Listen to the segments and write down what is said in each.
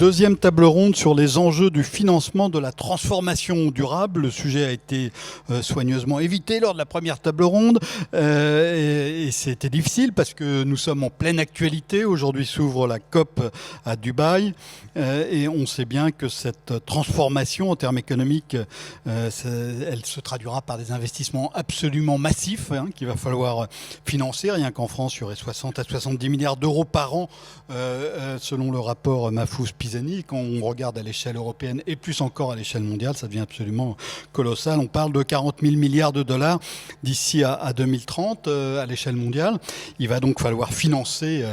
Deuxième table ronde sur les enjeux du financement de la transformation durable. Le sujet a été soigneusement évité lors de la première table ronde et c'était difficile parce que nous sommes en pleine actualité. Aujourd'hui s'ouvre la COP à Dubaï et on sait bien que cette transformation en termes économiques, elle se traduira par des investissements absolument massifs qu'il va falloir financer. Rien qu'en France, il y aurait 60 à 70 milliards d'euros par an selon le rapport Mafous-Pisani. Quand on regarde à l'échelle européenne et plus encore à l'échelle mondiale, ça devient absolument colossal. On parle de 40 000 milliards de dollars d'ici à 2030 à l'échelle mondiale. Il va donc falloir financer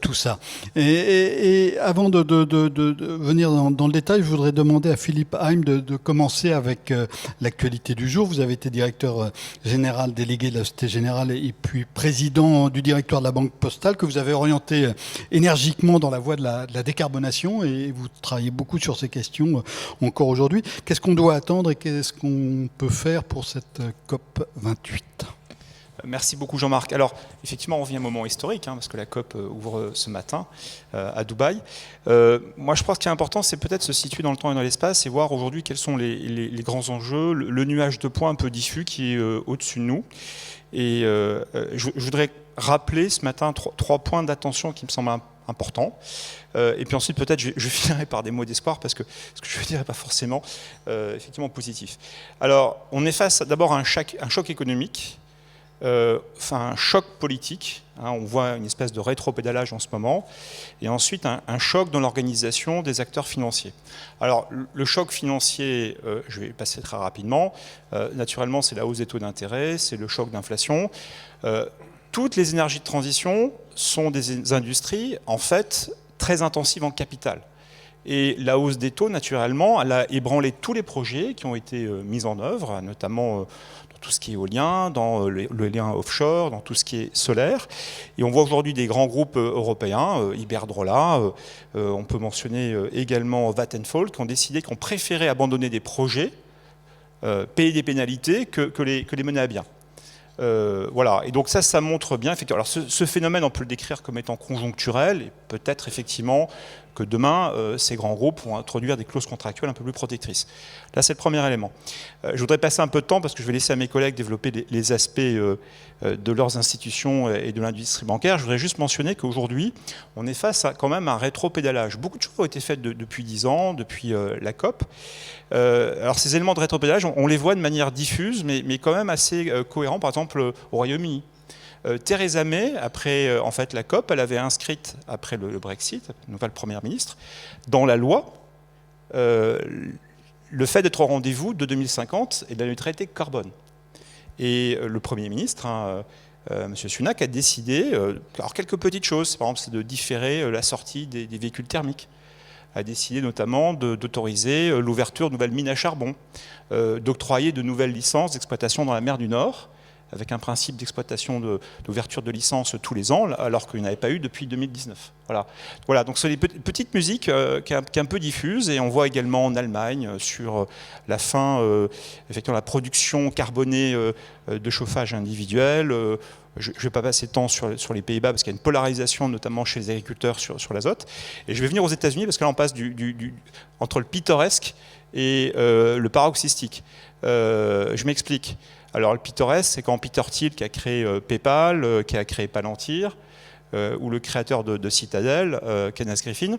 tout ça. Et avant de venir dans le détail, je voudrais demander à Philippe Heim de commencer avec l'actualité du jour. Vous avez été directeur général délégué de la Société Générale et puis président du directoire de la Banque Postale, que vous avez orienté énergiquement dans la voie de la décarbonation et vous travaillez beaucoup sur ces questions encore aujourd'hui. Qu'est-ce qu'on doit attendre et qu'est-ce qu'on peut faire pour cette COP 28 ? Merci beaucoup Jean-Marc. Alors effectivement on vit un moment historique parce que la COP ouvre ce matin à Dubaï. Moi je pense qu'il est important c'est peut-être se situer dans le temps et dans l'espace et voir aujourd'hui quels sont les grands enjeux, le nuage de points un peu diffus qui est au-dessus de nous. Et je voudrais rappeler ce matin trois points d'attention qui me semblent importants. Et puis ensuite peut-être je finirai par des mots d'espoir parce que ce que je veux dire n'est pas forcément effectivement positif. Alors on est face d'abord à un choc économique. Un choc politique, on voit une espèce de rétropédalage en ce moment, et ensuite un choc dans l'organisation des acteurs financiers. Alors le choc financier, je vais passer très rapidement, naturellement c'est la hausse des taux d'intérêt, c'est le choc d'inflation. Toutes les énergies de transition sont des industries en fait très intensives en capital. Et la hausse des taux, naturellement, elle a ébranlé tous les projets qui ont été mis en œuvre, notamment dans tout ce qui est éolien, dans l'éolien offshore, dans tout ce qui est solaire. Et on voit aujourd'hui des grands groupes européens, Iberdrola, on peut mentionner également Vattenfall, qui ont décidé, qui ont préféré abandonner des projets, payer des pénalités, que les mener à bien. Voilà, et donc ça montre bien, effectivement. Alors ce phénomène, on peut le décrire comme étant conjoncturel, et peut-être effectivement que demain, ces grands groupes vont introduire des clauses contractuelles un peu plus protectrices. Là, c'est le premier élément. Je voudrais passer un peu de temps, parce que je vais laisser à mes collègues développer les aspects de leurs institutions et de l'industrie bancaire. Je voudrais juste mentionner qu'aujourd'hui, on est face à quand même un rétropédalage. Beaucoup de choses ont été faites depuis 10 ans, depuis la COP. Alors ces éléments de rétropédalage, on les voit de manière diffuse, mais quand même assez cohérents, par exemple au Royaume-Uni. Theresa May, après en fait, la COP, elle avait inscrite, après le Brexit, nouvelle première ministre, dans la loi, le fait d'être au rendez-vous de 2050 et de la neutralité carbone. Et le Premier ministre, M. Sunak, a décidé, alors quelques petites choses, par exemple, c'est de différer la sortie des véhicules thermiques, a décidé notamment d'autoriser l'ouverture de nouvelles mines à charbon, d'octroyer de nouvelles licences d'exploitation dans la mer du Nord, avec un principe d'exploitation d'ouverture de licence tous les ans, alors qu'il n'y en avait pas eu depuis 2019. Voilà, donc c'est des petites musiques qui est un peu diffuse, et on voit également en Allemagne sur la fin, effectivement, la production carbonée de chauffage individuel. Je ne vais pas passer de temps sur les Pays-Bas parce qu'il y a une polarisation, notamment chez les agriculteurs, sur l'azote. Et je vais venir aux États-Unis parce que là, on passe entre le pittoresque et le paroxystique. Je m'explique. Alors le pittoresque, c'est quand Peter Thiel, qui a créé PayPal, qui a créé Palantir, ou le créateur de Citadel, Kenneth Griffin,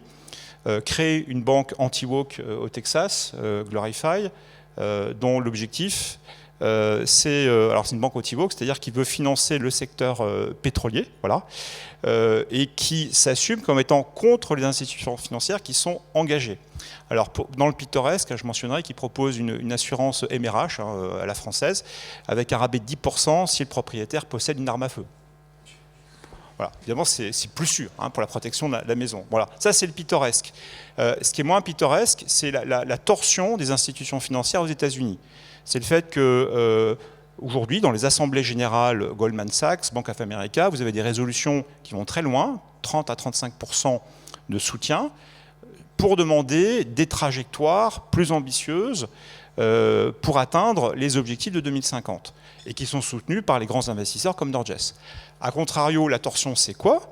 crée une banque anti-woke au Texas, Glorify, dont l'objectif, c'est une banque anti-woke, c'est-à-dire qu'il veut financer le secteur pétrolier, voilà, et qui s'assume comme étant contre les institutions financières qui sont engagées. Alors, dans le pittoresque, je mentionnerai qu'il propose une assurance MRH à la française, avec un rabais de 10% si le propriétaire possède une arme à feu. Voilà. Évidemment, c'est plus sûr pour la protection de la maison. Voilà. Ça, c'est le pittoresque. Ce qui est moins pittoresque, c'est la torsion des institutions financières aux États-Unis. C'est le fait que aujourd'hui, dans les assemblées générales Goldman Sachs, Bank of America, vous avez des résolutions qui vont très loin, 30 à 35% de soutien, pour demander des trajectoires plus ambitieuses pour atteindre les objectifs de 2050, et qui sont soutenus par les grands investisseurs comme Norges. A contrario, la torsion, c'est quoi ?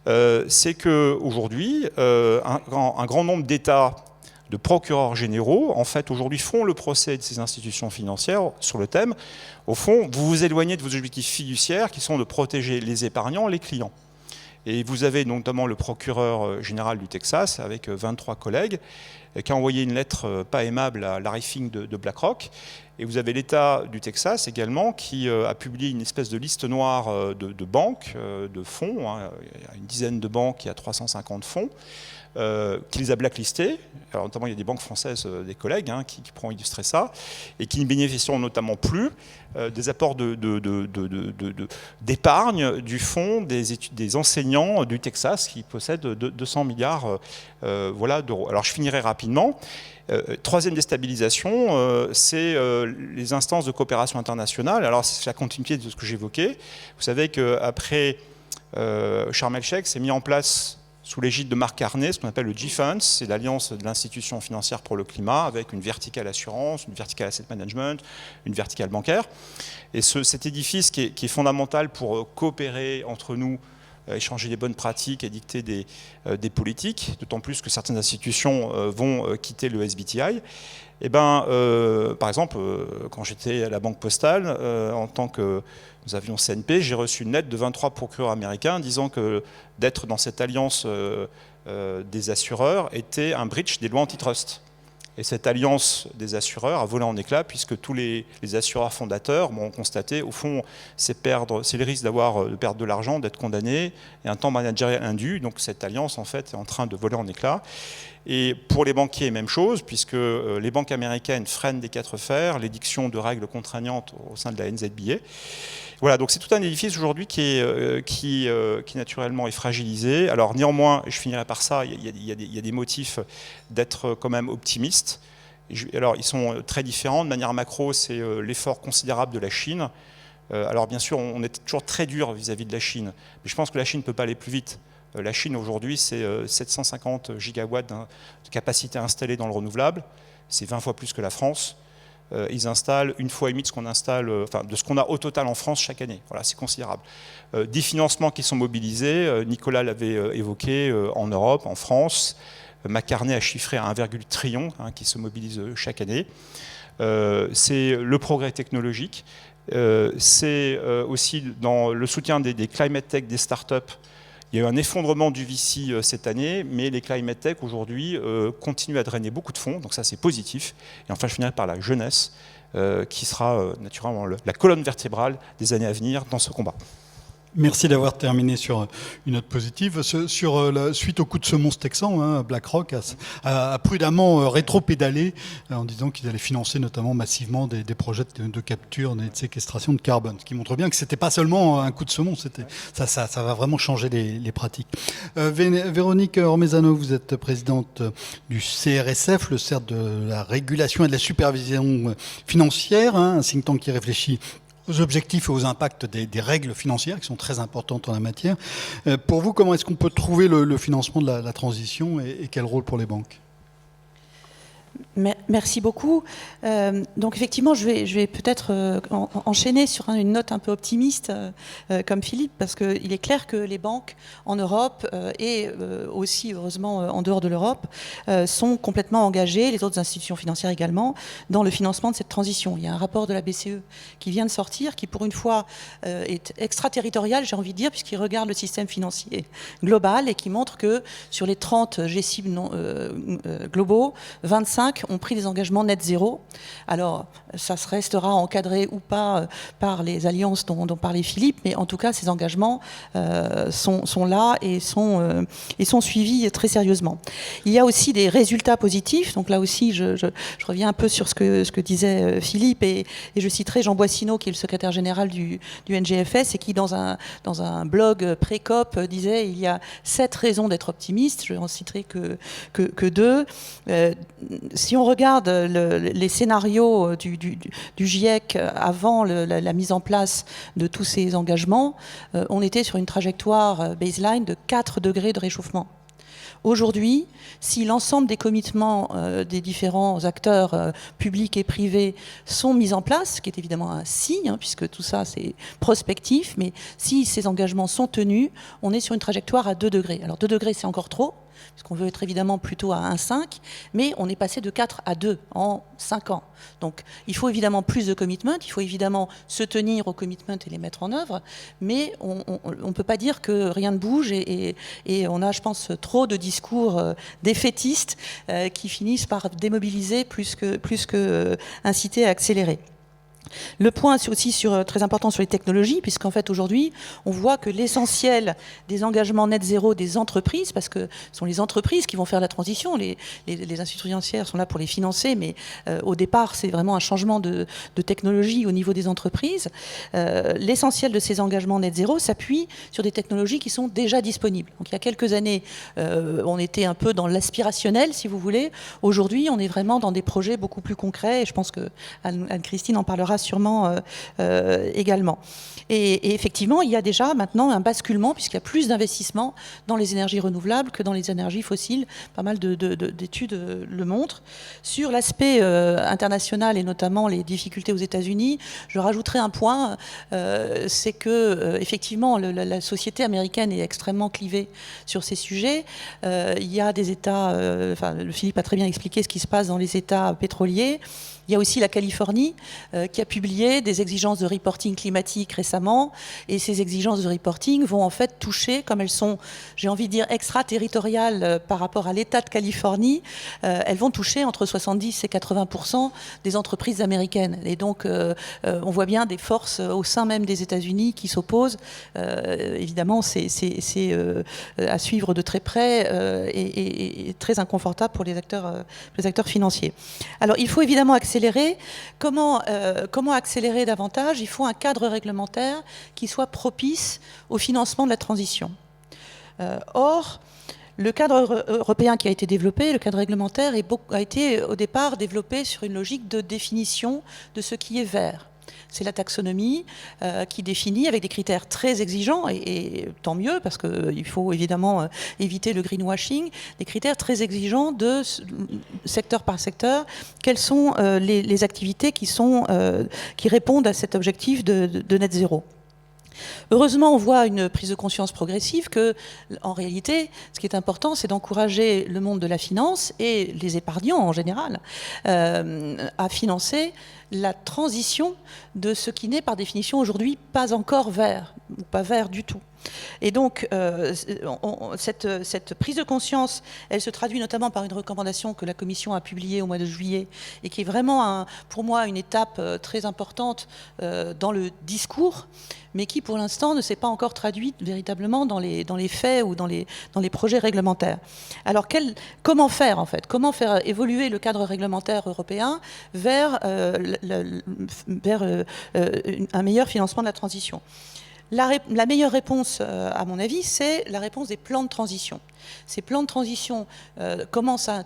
c'est qu'aujourd'hui, un grand nombre d'États, de procureurs généraux, en fait, aujourd'hui, font le procès de ces institutions financières sur le thème. Au fond, vous vous éloignez de vos objectifs fiduciaires qui sont de protéger les épargnants, les clients. Et vous avez notamment le procureur général du Texas, avec 23 collègues, qui a envoyé une lettre pas aimable à Larry Fink de BlackRock. Et vous avez l'État du Texas également, qui a publié une espèce de liste noire de banques, de fonds. Hein. Il y a une dizaine de banques, il y a 350 fonds. Qui les a blacklistés. Alors, notamment, il y a des banques françaises, des collègues, hein, qui pourront illustrer ça, et qui ne bénéficieront notamment plus des apports d'épargne du fonds des enseignants du Texas, qui possèdent 200 milliards voilà, d'euros. Alors, je finirai rapidement. Troisième déstabilisation, c'est les instances de coopération internationale. Alors, c'est la continuité de ce que j'évoquais. Vous savez qu'après Sharm el-Sheikh, s'est mis en place sous l'égide de Mark Carney, ce qu'on appelle le G-Funds, c'est l'alliance de l'institution financière pour le climat, avec une verticale assurance, une verticale asset management, une verticale bancaire. Et cet édifice qui est fondamental pour coopérer entre nous, échanger des bonnes pratiques et dicter des politiques, d'autant plus que certaines institutions vont quitter le SBTI. Eh ben, par exemple, quand j'étais à la Banque Postale, en tant que nous avions CNP, j'ai reçu une lettre de 23 procureurs américains disant que d'être dans cette alliance des assureurs était un breach des lois antitrust. Et cette alliance des assureurs a volé en éclats puisque tous les assureurs fondateurs m'ont constaté, au fond, c'est le risque de perdre de l'argent, d'être condamné, et un temps managérial indu. Donc cette alliance, en fait, est en train de voler en éclats. Et pour les banquiers, même chose, puisque les banques américaines freinent des quatre fers l'édiction de règles contraignantes au sein de la NZBA. Voilà, donc c'est tout un édifice aujourd'hui qui naturellement est fragilisé. Alors néanmoins, je finirai par ça, il y a des motifs d'être quand même optimiste. Alors ils sont très différents. De manière macro, c'est l'effort considérable de la Chine. Alors bien sûr, on est toujours très dur vis-à-vis de la Chine, mais je pense que la Chine ne peut pas aller plus vite. La Chine aujourd'hui, c'est 750 gigawatts de capacité installée dans le renouvelable. C'est 20 fois plus que la France. Ils installent une fois et demie de ce qu'on installe, de ce qu'on a au total en France chaque année. Voilà, c'est considérable. Des financements qui sont mobilisés, Nicolas l'avait évoqué en Europe, en France. McCartney a chiffré à 1,1 trillion qui se mobilise chaque année. C'est le progrès technologique. C'est aussi dans le soutien des climate tech, des startups. Il y a eu un effondrement du VC cette année, mais les climate tech aujourd'hui continuent à drainer beaucoup de fonds, donc ça c'est positif. Et enfin je finirai par la jeunesse, qui sera naturellement la colonne vertébrale des années à venir dans ce combat. Merci d'avoir terminé sur une note positive. Suite au coup de semonce texan, BlackRock a prudemment rétro-pédalé en disant qu'ils allaient financer notamment massivement des projets de capture et de séquestration de carbone. Ce qui montre bien que ce n'était pas seulement un coup de semonce, ça va vraiment changer les pratiques. Véronique Ormezano, vous êtes présidente du CRSF, le Cercle de la régulation et de la supervision financière, un think tank qui réfléchit aux objectifs et aux impacts des règles financières qui sont très importantes en la matière. Pour vous, comment est-ce qu'on peut trouver le financement de la transition et quel rôle pour les banques ? Merci beaucoup. Donc effectivement, je vais peut-être enchaîner sur une note un peu optimiste, comme Philippe, parce qu'il est clair que les banques en Europe et aussi, heureusement, en dehors de l'Europe, sont complètement engagées, les autres institutions financières également, dans le financement de cette transition. Il y a un rapport de la BCE qui vient de sortir, qui pour une fois est extraterritorial, j'ai envie de dire, puisqu'il regarde le système financier global et qui montre que sur les 30 G-cibles globaux, 25 ont pris des engagements net zéro. Alors, ça se restera encadré ou pas par les alliances dont parlait Philippe, mais en tout cas, ces engagements sont là et sont suivis très sérieusement. Il y a aussi des résultats positifs. Donc là aussi, je reviens un peu sur ce que disait Philippe et je citerai Jean Boissineau, qui est le secrétaire général du NGFS et qui, dans un blog pré-COP, disait il y a 7 raisons d'être optimiste. Je n'en citerai que 2. Si on regarde les scénarios du GIEC avant la mise en place de tous ces engagements, on était sur une trajectoire baseline de 4 degrés de réchauffement. Aujourd'hui, si l'ensemble des commitments des différents acteurs publics et privés sont mis en place, ce qui est évidemment un signe, hein, puisque tout ça c'est prospectif, mais si ces engagements sont tenus, on est sur une trajectoire à 2 degrés. Alors 2 degrés c'est encore trop, puisqu'on veut être évidemment plutôt à 1,5, mais on est passé de 4 à 2 en 5 ans. Donc il faut évidemment plus de commitment, il faut évidemment se tenir aux commitments et les mettre en œuvre, mais on ne peut pas dire que rien ne bouge et on a, je pense, trop de discours défaitistes qui finissent par démobiliser plus que inciter à accélérer. Le point aussi très important sur les technologies, puisqu'en fait aujourd'hui, on voit que l'essentiel des engagements net zéro des entreprises, parce que ce sont les entreprises qui vont faire la transition, les institutions financières sont là pour les financer, mais au départ, c'est vraiment un changement de technologie au niveau des entreprises. L'essentiel de ces engagements net zéro s'appuie sur des technologies qui sont déjà disponibles. Donc il y a quelques années, on était un peu dans l'aspirationnel, si vous voulez. Aujourd'hui, on est vraiment dans des projets beaucoup plus concrets, et je pense que Anne-Christine en parlera sûrement également. Et effectivement, il y a déjà maintenant un basculement, puisqu'il y a plus d'investissements dans les énergies renouvelables que dans les énergies fossiles. Pas mal d'études le montrent. Sur l'aspect international, et notamment les difficultés aux États-Unis, je rajouterai un point, c'est que effectivement, la société américaine est extrêmement clivée sur ces sujets. Il y a des États, Philippe a très bien expliqué ce qui se passe dans les États pétroliers. Il y a aussi la Californie qui a publié des exigences de reporting climatique récemment, et ces exigences de reporting vont en fait toucher, comme elles sont, j'ai envie de dire, extraterritoriales par rapport à l'État de Californie, elles vont toucher entre 70 et 80% des entreprises américaines. Et donc, on voit bien des forces au sein même des États-Unis qui s'opposent. Évidemment, c'est à suivre de très près et très inconfortable pour les acteurs financiers. Alors, il faut évidemment accélérer. Comment accélérer davantage? Il faut un cadre réglementaire qui soit propice au financement de la transition. Or, le cadre européen qui a été développé, le cadre réglementaire, a été au départ développé sur une logique de définition de ce qui est vert. C'est la taxonomie qui définit avec des critères très exigeants, et tant mieux, parce qu'il faut évidemment éviter le greenwashing, des critères très exigeants de secteur par secteur, quelles sont les activités qui répondent à cet objectif de net zéro. Heureusement, on voit une prise de conscience progressive que, en réalité, ce qui est important, c'est d'encourager le monde de la finance et les épargnants en général à financer la transition de ce qui n'est par définition aujourd'hui pas encore vert, ou pas vert du tout. Et donc, cette prise de conscience, elle se traduit notamment par une recommandation que la Commission a publiée au mois de juillet, et qui est vraiment, pour moi, une étape très importante dans le discours, mais qui, pour l'instant, ne s'est pas encore traduite véritablement dans les faits ou dans les projets réglementaires. Alors, comment faire, en fait? Comment faire évoluer le cadre réglementaire européen vers un meilleur financement de la transition? La meilleure réponse, à mon avis, c'est la réponse des plans de transition. Ces plans de transition commencent à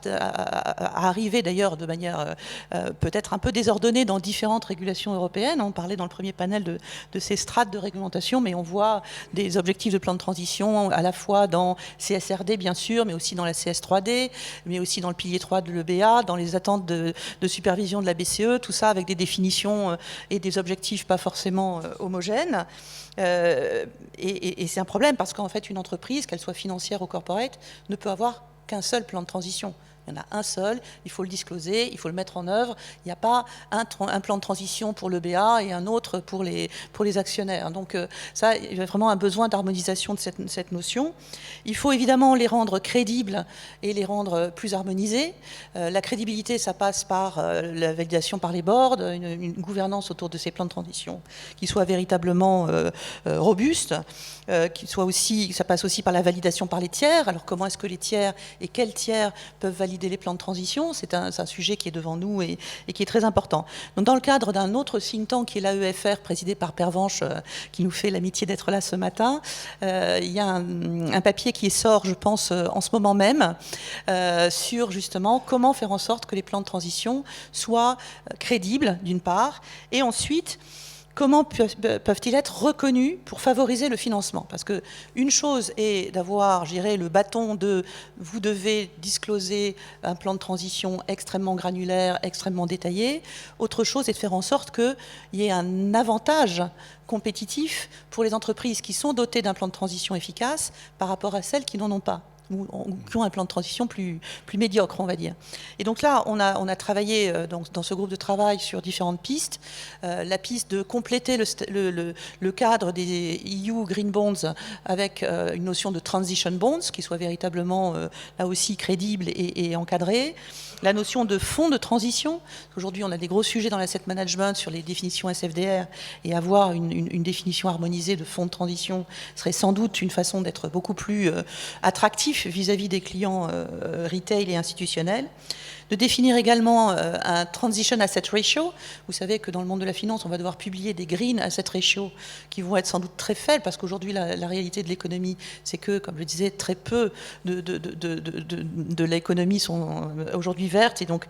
arriver d'ailleurs de manière peut-être un peu désordonnée dans différentes régulations européennes. On parlait dans le premier panel de ces strates de réglementation, mais on voit des objectifs de plan de transition à la fois dans CSRD bien sûr, mais aussi dans la CS3D, mais aussi dans le pilier 3 de l'EBA, dans les attentes de supervision de la BCE, tout ça avec des définitions et des objectifs pas forcément homogènes. Et c'est un problème parce qu'en fait, une entreprise, qu'elle soit financière ou corporate, ne peut avoir qu'un seul plan de transition. Il y en a un seul, il faut le discloser, il faut le mettre en œuvre. Il n'y a pas un plan de transition pour l'EBA et un autre pour les actionnaires. Donc ça, il y a vraiment un besoin d'harmonisation de cette notion. Il faut évidemment les rendre crédibles et les rendre plus harmonisés. La crédibilité, ça passe par la validation par les boards, une gouvernance autour de ces plans de transition qui soit véritablement robuste. Ça passe aussi par la validation par les tiers. Alors comment est-ce que les tiers et quels tiers peuvent valider les plans de transition? C'est un sujet qui est devant nous et qui est très important. Donc dans le cadre d'un autre think tank qui est l'AEFR, présidé par Pervenche, qui nous fait l'amitié d'être là ce matin, il y a un papier qui sort, je pense, en ce moment même, sur justement comment faire en sorte que les plans de transition soient crédibles, d'une part, et ensuite comment peuvent-ils être reconnus pour favoriser le financement? Parce qu'une chose est d'avoir, je dirais, le bâton de vous devez discloser un plan de transition extrêmement granulaire, extrêmement détaillé. Autre chose est de faire en sorte qu'il y ait un avantage compétitif pour les entreprises qui sont dotées d'un plan de transition efficace par rapport à celles qui n'en ont pas, ou qui ont un plan de transition plus médiocre, on va dire. Et donc là, on a travaillé dans ce groupe de travail sur différentes pistes. La piste de compléter le cadre des EU Green Bonds avec une notion de transition bonds qui soit véritablement là aussi crédible et encadrée. La notion de fonds de transition. Aujourd'hui, on a des gros sujets dans l'asset management sur les définitions SFDR, et avoir une définition harmonisée de fonds de transition serait sans doute une façon d'être beaucoup plus attractif vis-à-vis des clients retail et institutionnels. De définir également un Transition Asset Ratio. Vous savez que dans le monde de la finance, on va devoir publier des Green Asset Ratio qui vont être sans doute très faibles, parce qu'aujourd'hui, la réalité de l'économie, c'est que, comme je le disais, très peu de l'économie sont aujourd'hui vertes, et donc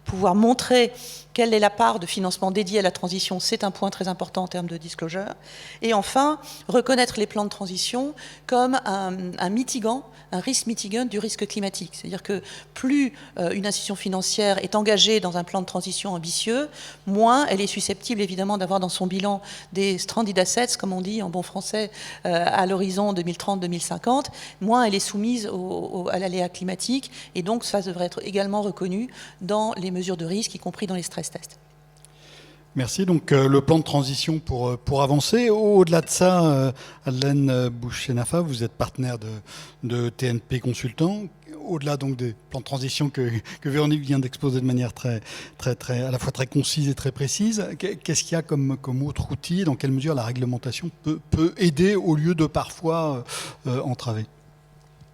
pouvoir montrer quelle est la part de financement dédiée à la transition, c'est un point très important en termes de disclosure. Et enfin, reconnaître les plans de transition comme un mitigant, un risque mitigant du risque climatique. C'est-à-dire que plus une institution financière est engagée dans un plan de transition ambitieux, moins elle est susceptible évidemment d'avoir dans son bilan des stranded assets, comme on dit en bon français, à l'horizon 2030-2050, moins elle est soumise à l'aléa climatique, et donc ça devrait être également reconnu dans les mesures de risque, y compris dans les stress tests. Merci. Donc le plan de transition pour avancer. Au-delà de ça, Madeleine Bouchenafa, vous êtes partenaire de TNP Consultants. Au-delà donc des plans de transition que Véronique vient d'exposer de manière très, à la fois très concise et très précise, qu'est-ce qu'il y a comme autre outil? Dans quelle mesure la réglementation peut aider au lieu de parfois entraver?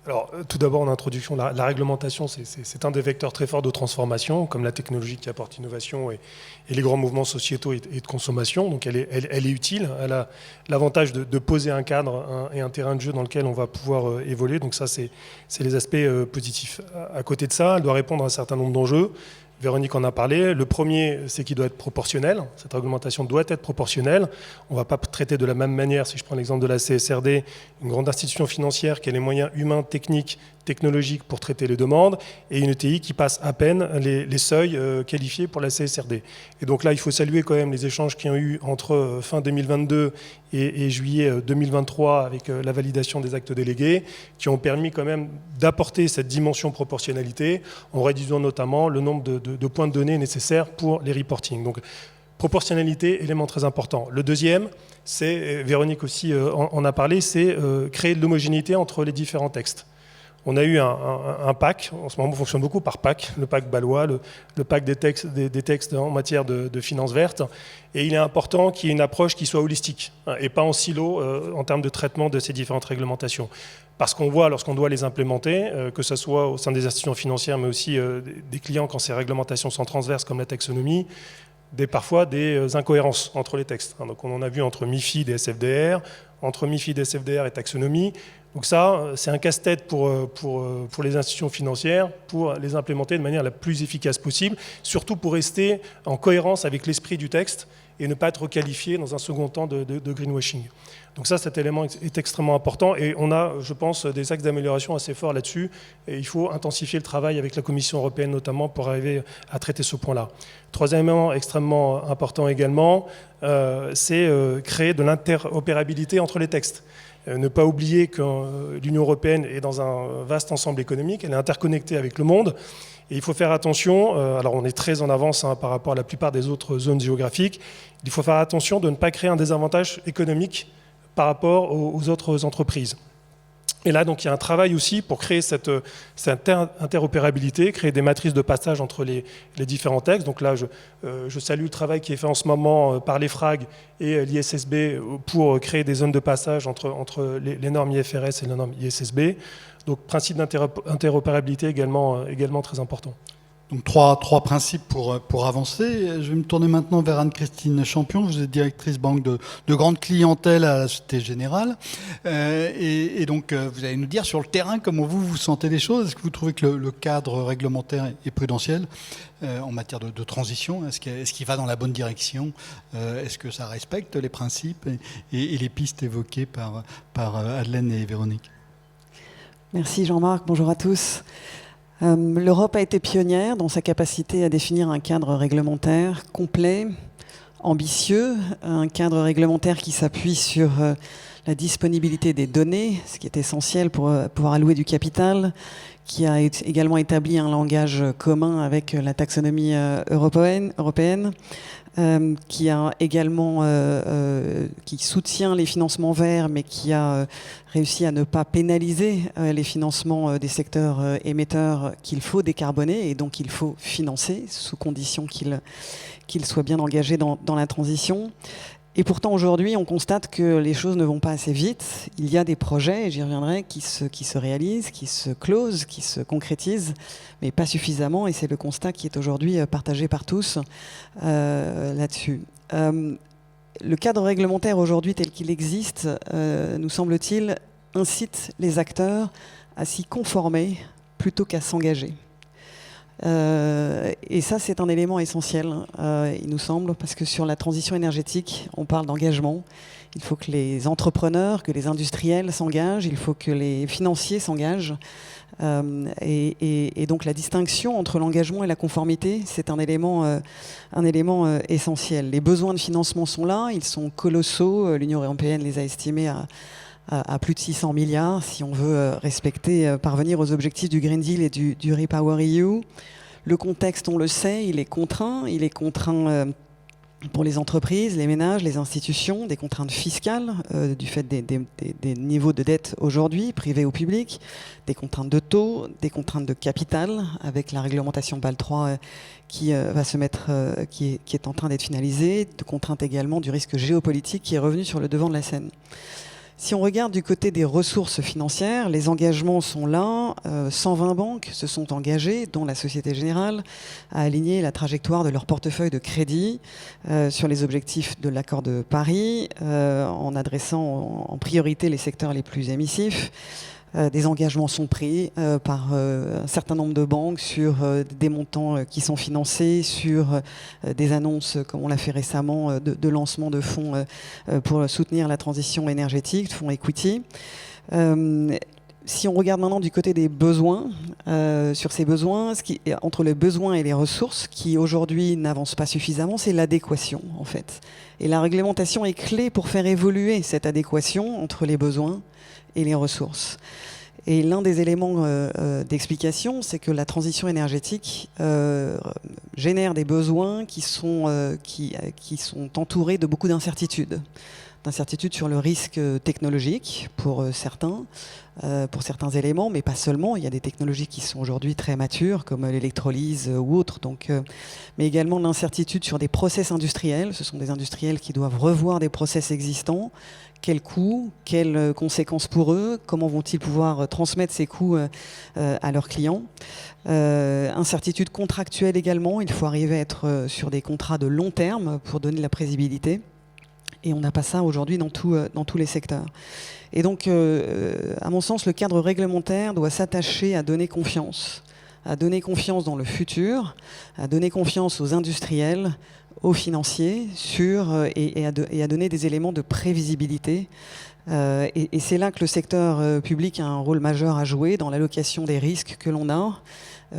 Alors, tout d'abord, en introduction, la réglementation, c'est un des vecteurs très forts de transformation, comme la technologie qui apporte innovation et les grands mouvements sociétaux et de consommation. Donc, elle est utile. Elle a l'avantage de poser un cadre et un terrain de jeu dans lequel on va pouvoir évoluer. Donc, ça, c'est les aspects positifs. À côté de ça, elle doit répondre à un certain nombre d'enjeux. Véronique en a parlé. Le premier, c'est qu'il doit être proportionnel. Cette réglementation doit être proportionnelle. On ne va pas traiter de la même manière, si je prends l'exemple de la CSRD, une grande institution financière qui a les moyens humains, techniques, technologiques pour traiter les demandes, et une ETI qui passe à peine les seuils qualifiés pour la CSRD. Et donc là, il faut saluer quand même les échanges qu'il y a eu entre fin 2022 et juillet 2023 avec la validation des actes délégués, qui ont permis quand même d'apporter cette dimension proportionnalité, en réduisant notamment le nombre de points de données nécessaires pour les reporting. Donc, proportionnalité, élément très important. Le deuxième, c'est, Véronique aussi en a parlé, c'est créer de l'homogénéité entre les différents textes. On a eu un pack, en ce moment on fonctionne beaucoup par pack, le pack Balois, le pack des textes en matière de finances vertes, et il est important qu'il y ait une approche qui soit holistique, et pas en silo en termes de traitement de ces différentes réglementations. Parce qu'on voit, lorsqu'on doit les implémenter, que ce soit au sein des institutions financières, mais aussi des clients quand ces réglementations sont transverses comme la taxonomie, parfois des incohérences entre les textes. Donc on en a vu entre MiFID et SFDR, entre MiFID, SFDR et taxonomie. Donc ça, c'est un casse-tête pour les institutions financières, pour les implémenter de manière la plus efficace possible, surtout pour rester en cohérence avec l'esprit du texte et ne pas être qualifié dans un second temps de greenwashing. Donc ça, cet élément est extrêmement important, et on a, je pense, des axes d'amélioration assez forts là-dessus, et il faut intensifier le travail avec la Commission européenne notamment pour arriver à traiter ce point-là. Troisième élément extrêmement important également, c'est créer de l'interopérabilité entre les textes. Ne pas oublier que l'Union européenne est dans un vaste ensemble économique, elle est interconnectée avec le monde, et il faut faire attention, alors on est très en avance par rapport à la plupart des autres zones géographiques, il faut faire attention de ne pas créer un désavantage économique par rapport aux autres entreprises. Et là, donc, il y a un travail aussi pour créer cette interopérabilité, créer des matrices de passage entre les différents textes. Donc là, je salue le travail qui est fait en ce moment par l'EFRAG et l'ISSB pour créer des zones de passage entre les normes IFRS et les normes ISSB. Donc, principe d'interopérabilité également très important. Donc trois principes pour avancer. Je vais me tourner maintenant vers Anne-Christine Champion. Vous êtes directrice banque de grande clientèle à la Société Générale. Et donc, vous allez nous dire sur le terrain comment vous sentez les choses. Est-ce que vous trouvez que le cadre réglementaire et prudentiel en matière de transition, est-ce qu'il va dans la bonne direction? Est-ce que ça respecte les principes et les pistes évoquées par Madeleine et Véronique? Merci Jean-Marc, bonjour à tous. L'Europe a été pionnière dans sa capacité à définir un cadre réglementaire complet, ambitieux, un cadre réglementaire qui s'appuie sur la disponibilité des données, ce qui est essentiel pour pouvoir allouer du capital, qui a également établi un langage commun avec la taxonomie européenne, qui a également qui soutient les financements verts, mais qui a réussi à ne pas pénaliser les financements des secteurs émetteurs qu'il faut décarboner et donc il faut financer sous condition qu'ils soient bien engagés dans la transition. Et pourtant, aujourd'hui, on constate que les choses ne vont pas assez vite. Il y a des projets, et j'y reviendrai, qui se réalisent, qui se closent, qui se concrétisent, mais pas suffisamment. Et c'est le constat qui est aujourd'hui partagé par tous là-dessus. Le cadre réglementaire aujourd'hui tel qu'il existe, nous semble-t-il, incite les acteurs à s'y conformer plutôt qu'à s'engager. Et ça, c'est un élément essentiel, il nous semble, parce que sur la transition énergétique, on parle d'engagement. Il faut que les entrepreneurs, que les industriels s'engagent, il faut que les financiers s'engagent. Et donc la distinction entre l'engagement et la conformité, c'est un élément essentiel. Les besoins de financement sont là, ils sont colossaux. L'Union européenne les a estimés à plus de 600 milliards si on veut parvenir aux objectifs du Green Deal et du REPowerEU. Le contexte, on le sait, il est contraint pour les entreprises, les ménages, les institutions, des contraintes fiscales du fait des niveaux de dette aujourd'hui, privés ou publics, des contraintes de taux, des contraintes de capital, avec la réglementation BAL 3 qui est en train d'être finalisée, de contraintes également du risque géopolitique qui est revenu sur le devant de la scène. Si on regarde du côté des ressources financières, les engagements sont là. 120 banques se sont engagées, dont la Société Générale, à aligner la trajectoire de leur portefeuille de crédit sur les objectifs de l'accord de Paris, en adressant en priorité les secteurs les plus émissifs. Des engagements sont pris par un certain nombre de banques sur des montants qui sont financés, sur des annonces, comme on l'a fait récemment, de lancement de fonds pour soutenir la transition énergétique, fonds equity. Si on regarde maintenant du côté des besoins, sur ces besoins, entre les besoins et les ressources, qui aujourd'hui n'avancent pas suffisamment, c'est l'adéquation en fait. Et la réglementation est clé pour faire évoluer cette adéquation entre les besoins et les ressources. Et l'un des éléments d'explication, c'est que la transition énergétique génère des besoins qui sont entourés de beaucoup d'incertitudes. D'incertitudes sur le risque technologique pour certains éléments, mais pas seulement. Il y a des technologies qui sont aujourd'hui très matures, comme l'électrolyse ou autres, mais également de l'incertitude sur des process industriels. Ce sont des industriels qui doivent revoir des process existants. Quels coûts, quelles conséquences pour eux, comment vont-ils pouvoir transmettre ces coûts à leurs clients. Incertitude contractuelle également, il faut arriver à être sur des contrats de long terme pour donner de la prévisibilité. Et on n'a pas ça aujourd'hui dans tous les secteurs. Et donc, à mon sens, le cadre réglementaire doit s'attacher à donner confiance dans le futur, à donner confiance aux industriels, aux financiers, et à donner des éléments de prévisibilité. Et c'est là que le secteur public a un rôle majeur à jouer dans l'allocation des risques que l'on a.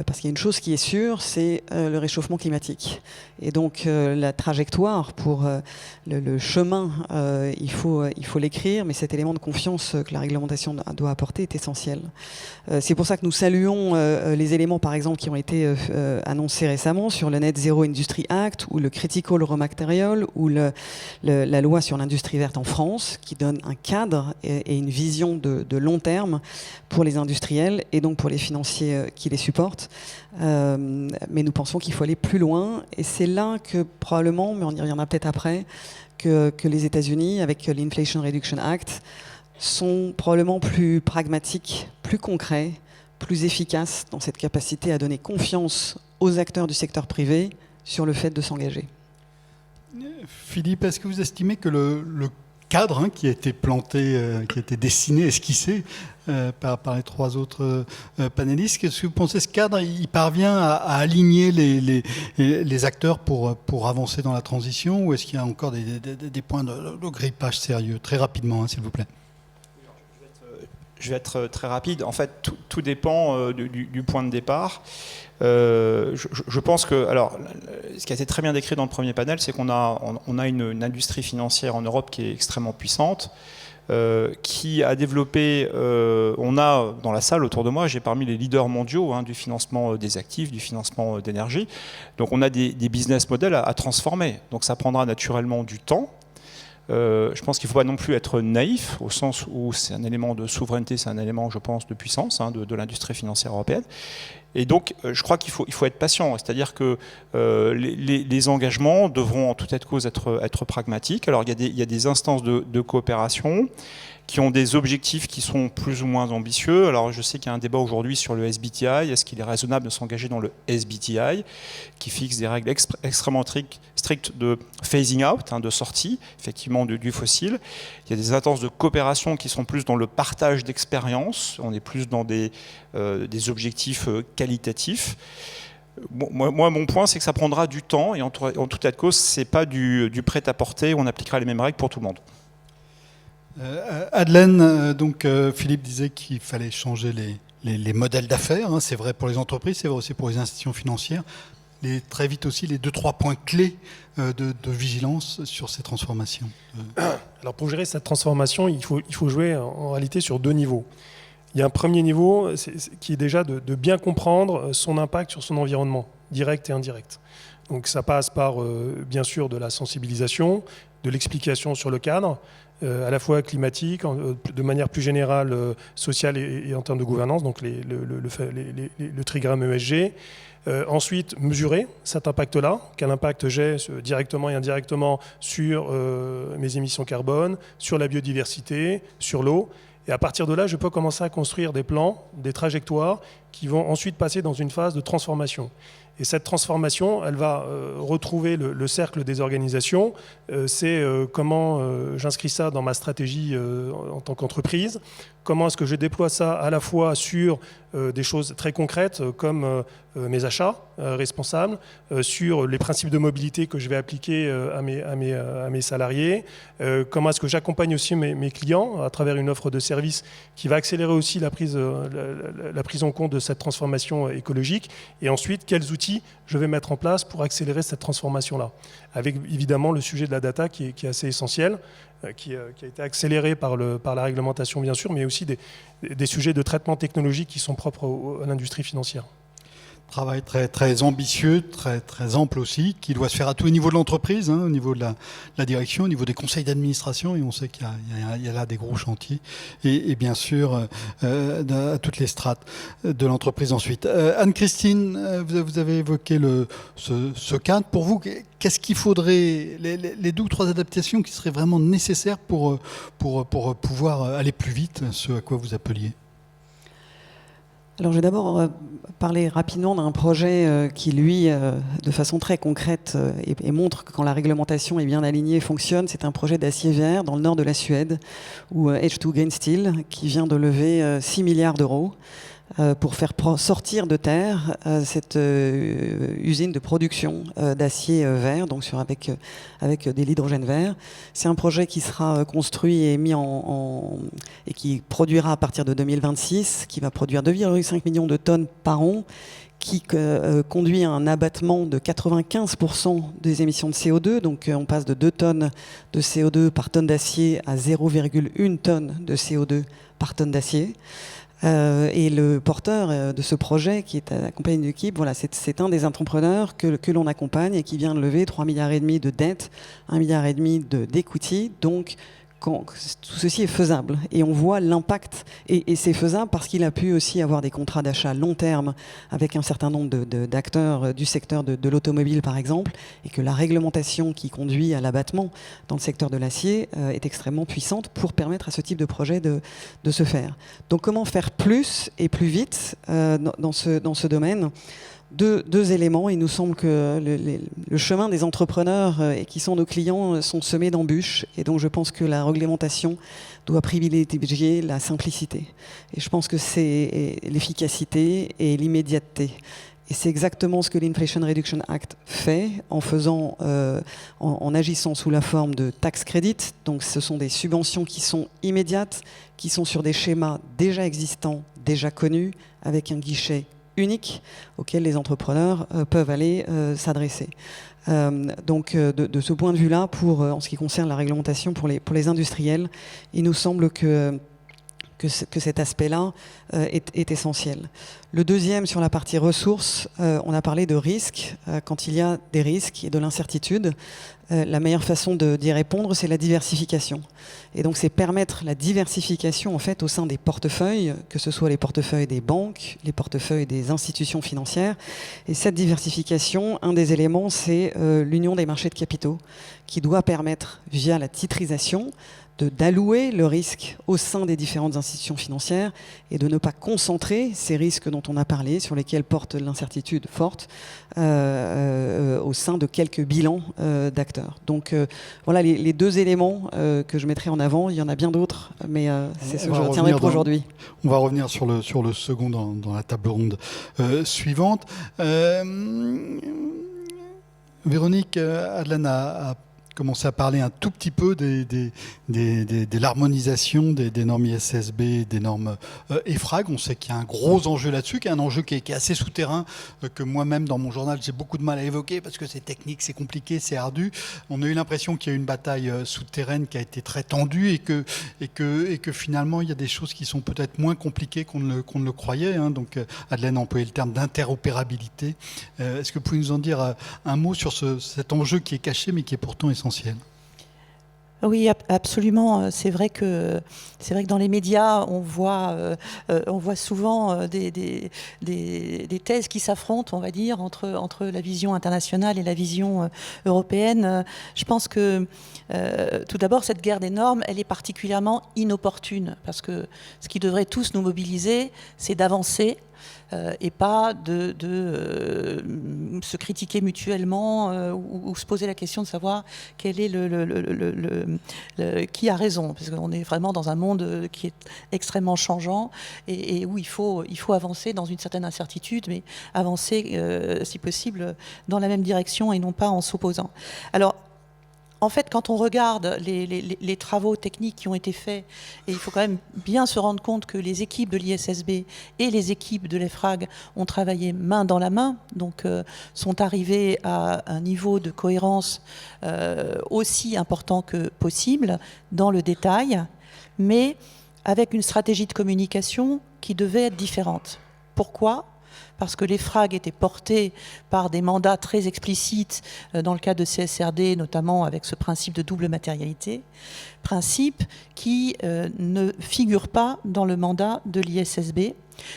Parce qu'il y a une chose qui est sûre, c'est le réchauffement climatique. Et donc la trajectoire pour le chemin, il faut l'écrire, mais cet élément de confiance que la réglementation doit apporter est essentiel. C'est pour ça que nous saluons les éléments, par exemple, qui ont été annoncés récemment sur le Net Zero Industry Act ou le Critical Raw Material ou la loi sur l'industrie verte en France, qui donne un cadre et une vision de long terme pour les industriels et donc pour les financiers qui les supportent. Mais nous pensons qu'il faut aller plus loin, et c'est là que probablement, mais on y reviendra peut-être après, que les États-Unis, avec l'Inflation Reduction Act, sont probablement plus pragmatiques, plus concrets plus efficace dans cette capacité à donner confiance aux acteurs du secteur privé sur le fait de s'engager. Philippe, est-ce que vous estimez que le cadre qui a été planté, qui a été dessiné, esquissé par les trois autres panélistes, qu'est-ce que vous pensez, ce cadre, il parvient à aligner les acteurs pour avancer dans la transition, ou est-ce qu'il y a encore des points de grippage sérieux? Très rapidement, s'il vous plaît. Je vais être très rapide. En fait, tout dépend du point de départ. Je pense que, alors, ce qui a été très bien décrit dans le premier panel, c'est qu'on a une industrie financière en Europe qui est extrêmement puissante, qui a développé, on a dans la salle autour de moi, j'ai parmi les leaders mondiaux du financement des actifs, du financement d'énergie. Donc on a des business models à transformer. Donc ça prendra naturellement du temps. Je pense qu'il ne faut pas non plus être naïf, au sens où c'est un élément de souveraineté, c'est un élément, je pense, de puissance de l'industrie financière européenne. Et donc, je crois qu'il faut être patient, c'est-à-dire que les engagements devront en toute cause être pragmatiques. Alors, il y a des instances de coopération qui ont des objectifs qui sont plus ou moins ambitieux. Alors, je sais qu'il y a un débat aujourd'hui sur le SBTI. Est-ce qu'il est raisonnable de s'engager dans le SBTI, qui fixe des règles extrêmement strictes de phasing out, de sortie, effectivement, du fossile. Il y a des instances de coopération qui sont plus dans le partage d'expériences. On est plus dans des objectifs qualitatifs. Moi, mon point, c'est que ça prendra du temps, et en tout cas de cause, c'est pas du prêt-à-porter où on appliquera les mêmes règles pour tout le monde. Madeleine, donc Philippe disait qu'il fallait changer les modèles d'affaires. C'est vrai pour les entreprises, c'est vrai aussi pour les institutions financières. Très vite aussi, les 2-3 points clés de vigilance sur ces transformations. Alors pour gérer cette transformation, il faut jouer en réalité sur 2 niveaux. Il y a un premier niveau qui est déjà de bien comprendre son impact sur son environnement, direct et indirect. Donc ça passe par, bien sûr, de la sensibilisation, de l'explication sur le cadre, à la fois climatique, de manière plus générale, sociale et en termes de gouvernance, donc le trigramme ESG. Ensuite, mesurer cet impact-là, quel impact j'ai directement et indirectement sur mes émissions carbone, sur la biodiversité, sur l'eau. Et à partir de là, je peux commencer à construire des plans, des trajectoires qui vont ensuite passer dans une phase de transformation. Et cette transformation, elle va retrouver le cercle des organisations. C'est comment j'inscris ça dans ma stratégie en tant qu'entreprise. Comment est-ce que je déploie ça à la fois sur des choses très concrètes comme mes achats responsables, sur les principes de mobilité que je vais appliquer à mes salariés, comment est-ce que j'accompagne aussi mes clients à travers une offre de service qui va accélérer aussi la prise en compte de cette transformation écologique, et ensuite quels outils je vais mettre en place pour accélérer cette transformation-là. Avec évidemment le sujet de la data qui est assez essentiel, qui a été accéléré par la réglementation bien sûr, mais aussi des sujets de traitement technologique qui sont propres à l'industrie financière. Travail très, très ambitieux, très, très ample aussi, qui doit se faire à tous les niveaux de l'entreprise, au niveau de la direction, au niveau des conseils d'administration, et on sait qu'il y a là des gros chantiers, et bien sûr à toutes les strates de l'entreprise ensuite. Anne-Christine, vous avez évoqué ce cadre. Pour vous, qu'est-ce qu'il faudrait, les 2 ou 3 adaptations qui seraient vraiment nécessaires pour pouvoir aller plus vite, ce à quoi vous appeliez? Alors, je vais d'abord parler rapidement d'un projet qui, lui, de façon très concrète et montre que quand la réglementation est bien alignée, fonctionne. C'est un projet d'acier vert dans le nord de la Suède, où H2 Green Steel, qui vient de lever 6 milliards d'euros pour faire sortir de terre cette usine de production d'acier vert, donc avec de l'hydrogène vert. C'est un projet qui sera construit et mis et qui produira à partir de 2026, qui va produire 2,5 millions de tonnes par an, qui conduit à un abattement de 95% des émissions de CO2. Donc on passe de 2 tonnes de CO2 par tonne d'acier à 0,1 tonne de CO2 par tonne d'acier. Et le porteur de ce projet, qui est accompagné d'une équipe, voilà, c'est un des entrepreneurs que l'on accompagne et qui vient de lever 3,5 milliards de dettes, 1,5 milliard d'equity. Donc, tout ceci est faisable et on voit l'impact et c'est faisable parce qu'il a pu aussi avoir des contrats d'achat long terme avec un certain nombre d'acteurs du secteur de l'automobile par exemple, et que la réglementation qui conduit à l'abattement dans le secteur de l'acier est extrêmement puissante pour permettre à ce type de projet de se faire. Donc comment faire plus et plus vite dans ce domaine? Deux éléments. Il nous semble que le chemin des entrepreneurs qui sont nos clients sont semés d'embûches. Et donc je pense que la réglementation doit privilégier la simplicité. Et je pense que c'est l'efficacité et l'immédiateté. Et c'est exactement ce que l'Inflation Reduction Act fait en agissant sous la forme de tax credit. Donc ce sont des subventions qui sont immédiates, qui sont sur des schémas déjà existants, déjà connus, avec un guichet unique auquel les entrepreneurs peuvent aller s'adresser. Donc de ce point de vue-là, en ce qui concerne la réglementation pour les industriels, il nous semble que cet aspect-là est essentiel. Le deuxième, sur la partie ressources, on a parlé de risques. Quand il y a des risques et de l'incertitude, la meilleure façon d'y répondre, c'est la diversification. Et donc, c'est permettre la diversification en fait, au sein des portefeuilles, que ce soit les portefeuilles des banques, les portefeuilles des institutions financières. Et cette diversification, un des éléments, c'est l'union des marchés de capitaux, qui doit permettre, via la titrisation, d'allouer le risque au sein des différentes institutions financières et de ne pas concentrer ces risques dont on a parlé, sur lesquels porte l'incertitude forte, au sein de quelques bilans d'acteurs. Donc voilà les deux éléments que je mettrai en avant. Il y en a bien d'autres, mais c'est ce que je retiendrai pour aujourd'hui. On va revenir sur le second dans la table ronde suivante. Véronique Adlen a commencer à parler un tout petit peu de l'harmonisation des normes ISSB, des normes EFRAG. On sait qu'il y a un gros enjeu là-dessus, qui est un enjeu qui est assez souterrain, que moi-même dans mon journal j'ai beaucoup de mal à évoquer parce que c'est technique, c'est compliqué, c'est ardu. On a eu l'impression qu'il y a eu une bataille souterraine qui a été très tendue et que finalement il y a des choses qui sont peut-être moins compliquées qu'on ne le croyait. Hein. Donc Adlen a employé le terme d'interopérabilité. Est-ce que vous pouvez nous en dire un mot sur cet enjeu qui est caché mais qui est pourtant essentiel? Oui, absolument. C'est vrai que dans les médias, on voit souvent des thèses qui s'affrontent, on va dire, entre la vision internationale et la vision européenne. Je pense que tout d'abord, cette guerre des normes, elle est particulièrement inopportune parce que ce qui devrait tous nous mobiliser, c'est d'avancer. Et pas de se critiquer mutuellement ou se poser la question de savoir quel est qui a raison, parce qu'on est vraiment dans un monde qui est extrêmement changeant et où il faut avancer dans une certaine incertitude, mais avancer si possible dans la même direction et non pas en s'opposant. Alors, en fait, quand on regarde les travaux techniques qui ont été faits, et il faut quand même bien se rendre compte que les équipes de l'ISSB et les équipes de l'EFRAG ont travaillé main dans la main, donc sont arrivés à un niveau de cohérence aussi important que possible dans le détail, mais avec une stratégie de communication qui devait être différente. Pourquoi ? Parce que l'EFRAG était porté par des mandats très explicites dans le cas de CSRD, notamment avec ce principe de double matérialité, principe qui ne figure pas dans le mandat de l'ISSB,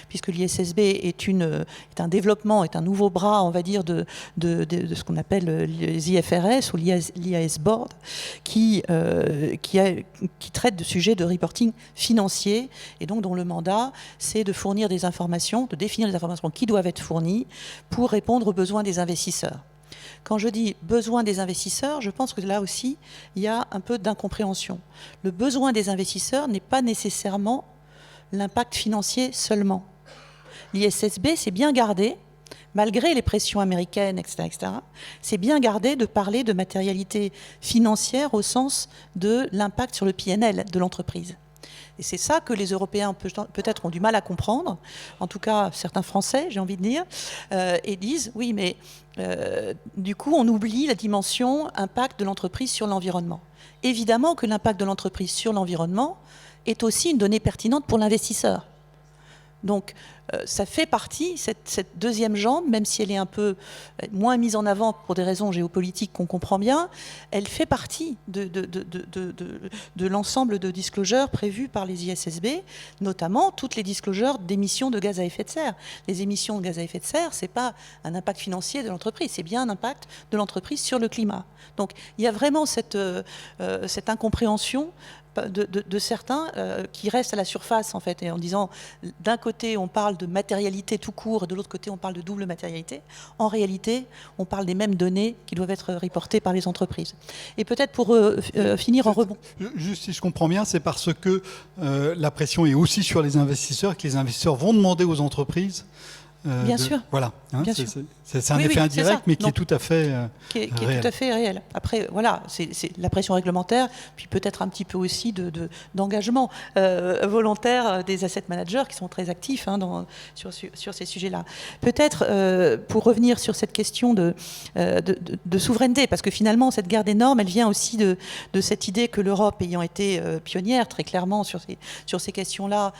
puisque l'ISSB est un développement, est un nouveau bras, on va dire, de ce qu'on appelle les IFRS ou l'IAS Board, qui traite de sujets de reporting financier, et donc dont le mandat, c'est de fournir des informations, de définir les informations qui doivent être fournies pour répondre aux besoins des investisseurs. Quand je dis besoin des investisseurs, je pense que là aussi, il y a un peu d'incompréhension. Le besoin des investisseurs n'est pas nécessairement l'impact financier seulement. L'ISSB s'est bien gardé, malgré les pressions américaines, etc., c'est bien gardé de parler de matérialité financière au sens de l'impact sur le PNL de l'entreprise. Et c'est ça que les Européens peut-être ont du mal à comprendre, en tout cas certains Français, j'ai envie de dire, et disent, oui, mais du coup, on oublie la dimension impact de l'entreprise sur l'environnement. Évidemment que l'impact de l'entreprise sur l'environnement est aussi une donnée pertinente pour l'investisseur. Donc ça fait partie, cette deuxième jambe, même si elle est un peu moins mise en avant pour des raisons géopolitiques qu'on comprend bien, elle fait partie de l'ensemble de disclosures prévus par les ISSB, notamment toutes les disclosures d'émissions de gaz à effet de serre. Les émissions de gaz à effet de serre, ce n'est pas un impact financier de l'entreprise, c'est bien un impact de l'entreprise sur le climat. Donc il y a vraiment cette incompréhension de certains qui restent à la surface en fait, et en disant d'un côté on parle de matérialité tout court, de l'autre côté on parle de double matérialité. En réalité, on parle des mêmes données qui doivent être reportées par les entreprises. Et peut-être pour finir en rebond. Juste si je comprends bien, c'est parce que la pression est aussi sur les investisseurs que les investisseurs vont demander aux entreprises. Bien sûr. Voilà. Hein, c'est un oui, effet indirect, mais qui est tout à fait qui est tout à fait réel. Après, voilà, c'est la pression réglementaire, puis peut-être un petit peu aussi d'engagement volontaire des asset managers qui sont très actifs sur ces sujets-là. Peut-être pour revenir sur cette question de souveraineté, parce que finalement, cette guerre des normes, elle vient aussi de cette idée que l'Europe, ayant été pionnière très clairement sur ces questions-là,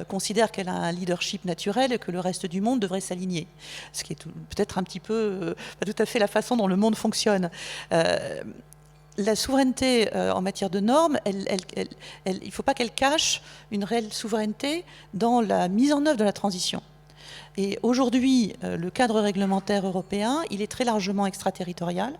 considère qu'elle a un leadership naturel et que le reste du monde devrait s'aligner. Ce qui est peut-être un petit peu, pas tout à fait la façon dont le monde fonctionne. La souveraineté en matière de normes, il ne faut pas qu'elle cache une réelle souveraineté dans la mise en œuvre de la transition. Et aujourd'hui, le cadre réglementaire européen, il est très largement extraterritorial.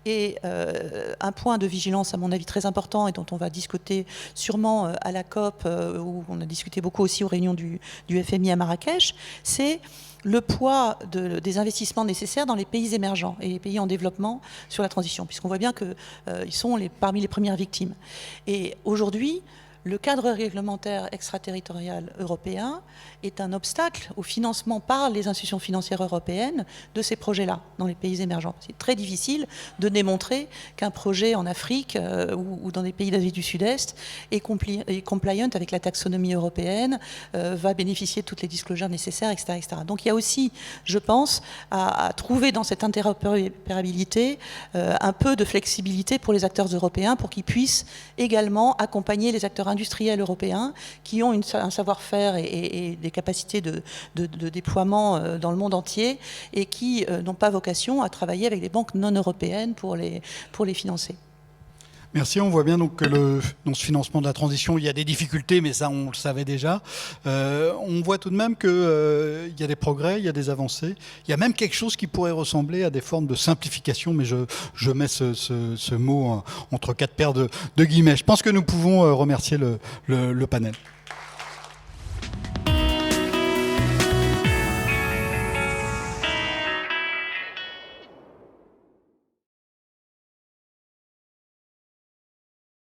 Et un point de vigilance, à mon avis, très important et dont on va discuter sûrement à la COP, où on a discuté beaucoup aussi aux réunions du FMI à Marrakech, c'est le poids des investissements nécessaires dans les pays émergents et les pays en développement sur la transition, puisqu'on voit bien qu'ils sont parmi les premières victimes. Et aujourd'hui, le cadre réglementaire extraterritorial européen est un obstacle au financement par les institutions financières européennes de ces projets-là dans les pays émergents. C'est très difficile de démontrer qu'un projet en Afrique ou dans des pays d'Asie du Sud-Est est compliant avec la taxonomie européenne, va bénéficier de toutes les disclosures nécessaires, etc., etc. Donc il y a aussi, je pense, à trouver dans cette interopérabilité un peu de flexibilité pour les acteurs européens pour qu'ils puissent également accompagner les acteurs industriels européens qui ont un savoir-faire et des capacités de déploiement dans le monde entier et qui n'ont pas vocation à travailler avec des banques non européennes pour les financer. Merci, on voit bien donc que dans ce financement de la transition, il y a des difficultés, mais ça on le savait déjà. On voit tout de même qu'il y a des progrès, il y a des avancées. Il y a même quelque chose qui pourrait ressembler à des formes de simplification, mais je mets ce mot entre quatre paires de guillemets. Je pense que nous pouvons remercier le panel.